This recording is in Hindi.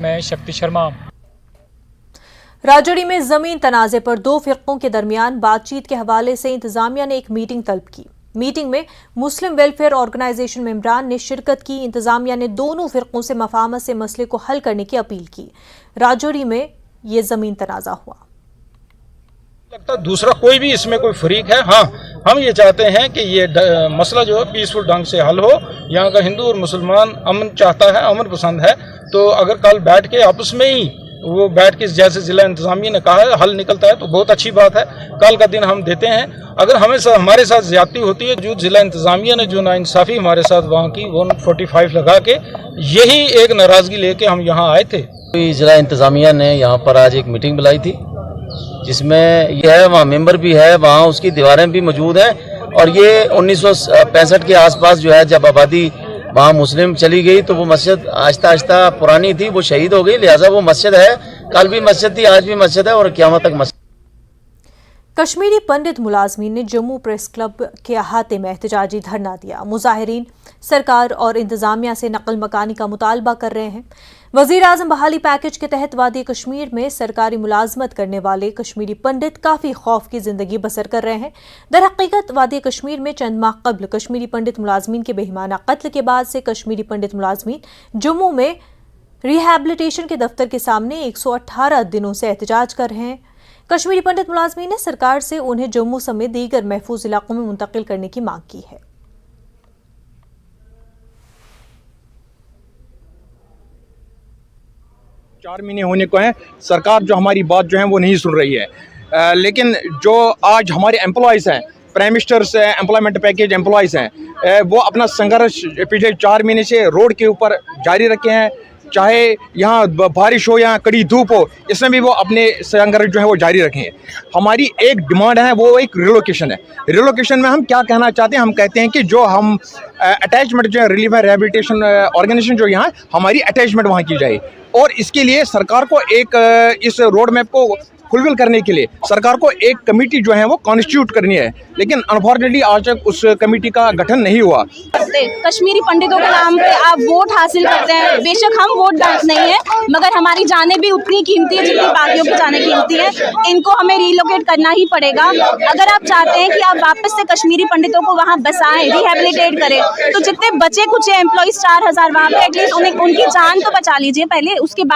मैं शक्ति शर्मा। राजौरी में जमीन तनाजे पर दो फिरकों के दरमियान बातचीत के हवाले से इंतजामिया ने एक मीटिंग तलब की। मीटिंग में मुस्लिम वेलफेयर ऑर्गेनाइजेशन मेंबरान ने शिरकत की। इंतजामिया ने दोनों फिरकों से मफाहमत से मसले को हल करने की अपील की। राजौरी में ये जमीन तनाजा हुआ। लगता दूसरा कोई भी इसमें कोई फरीक है। हाँ, हम ये चाहते हैं कि ये मसला जो है पीसफुल ढंग से हल हो। यहाँ का हिंदू और मुसलमान अमन चाहता है, अमन पसंद है। तो अगर कल बैठ के आपस में ही वो बैठ के जैसे जिला इंतजामिया ने कहा है हल निकलता है तो बहुत अच्छी बात है। कल का दिन हम देते हैं। अगर हमारे साथ ज्यादती होती है, जो जिला इंतजामिया ने जो नाइंसाफी हमारे साथ वहाँ की 145 लगा के यही एक नाराजगी लेके हम यहाँ आए थे। जिला इंतजामिया ने यहाँ पर आज एक मीटिंग बुलाई थी जिसमें यह है वहाँ मेंबर भी है, वहाँ उसकी दीवारें भी मौजूद हैं। और ये 1965 के आसपास जो है जब आबादी वहाँ मुस्लिम चली गई तो वो मस्जिद आहिस्ता आहिस्ता पुरानी थी, वो शहीद हो गई, लिहाजा वो मस्जिद है। कल भी मस्जिद थी, आज भी मस्जिद है और क़यामत तक मस्जिद। कश्मीरी पंडित मुलाजमीन ने जम्मू प्रेस क्लब के अहाते में एहतजाजी धरना दिया। मुजाहिरीन सरकार और इंतजामिया से नकल मकानी का मुतालबा कर रहे हैं। वजीर आजम बहाली पैकेज के तहत वादी कश्मीर में सरकारी मुलाजमत करने वाले कश्मीरी पंडित काफी खौफ की जिंदगी बसर कर रहे हैं। दर हकीकत वादी कश्मीर में चंद माह कबल कश्मीरी पंडित मुलाजमीन के बेईमाना कत्ल के बाद से कश्मीरी पंडित मुलाजमीन जम्मू में रिहैबिलिटेशन के दफ्तर के सामने 118 दिनों से एहतजाज कर रहे हैं। कश्मीरी पंडित मुलाजमीन ने सरकार से उन्हें जम्मू समेत दीगर महफूज इलाकों में मुंतकिल करने की मांग की है। 4 महीने होने को हैं, सरकार जो हमारी बात जो है वो नहीं सुन रही है। लेकिन जो आज हमारे एम्प्लॉयज़ हैं, प्राइम मिनिस्टर से एम्प्लॉयमेंट पैकेज एम्प्लॉयज़ हैं, वो अपना संघर्ष पिछले 4 महीने से रोड के ऊपर जारी रखे हैं। चाहे यहाँ बारिश हो या कड़ी धूप हो, इसमें भी वो अपने संघर्ष जो है वो जारी रखें। हमारी एक डिमांड है, वो एक रिलोकेशन है। रिलोकेशन में हम क्या कहना चाहते हैं, हम कहते हैं कि जो हम अटैचमेंट जो है रिलीफ एंड रिहैबिलिटेशन ऑर्गेनाइजेशन जो यहाँ हमारी अटैचमेंट वहाँ की जाए। और इसके लिए सरकार को एक इस रोड मैप को फुलफिल करने के लिए सरकार को एक कमेटी जो है वो कॉन्स्टिट्यूट करनी है। लेकिन अनफॉर्चुनेटली आज तक उस कमेटी का गठन नहीं हुआ। कश्मीरी पंडितों के नाम पे आप वोट हासिल करते हैं। बेशक हम वोट बैंक नहीं है, मगर हमारी जानें भी उतनी कीमती है जितनी बाकियों की जानें कीमती है। इनको हमें रिलोकेट करना ही पड़ेगा। अगर आप चाहते हैं कि आप वापस से कश्मीरी पंडितों को वहाँ बसाएं, रिहेबिलिटेट करें, तो जितने बचे कुछ एम्प्लॉइज 4000 वहाँ पे एटलीस्ट उनकी जान तो बचा लीजिए पहले, उसके बाद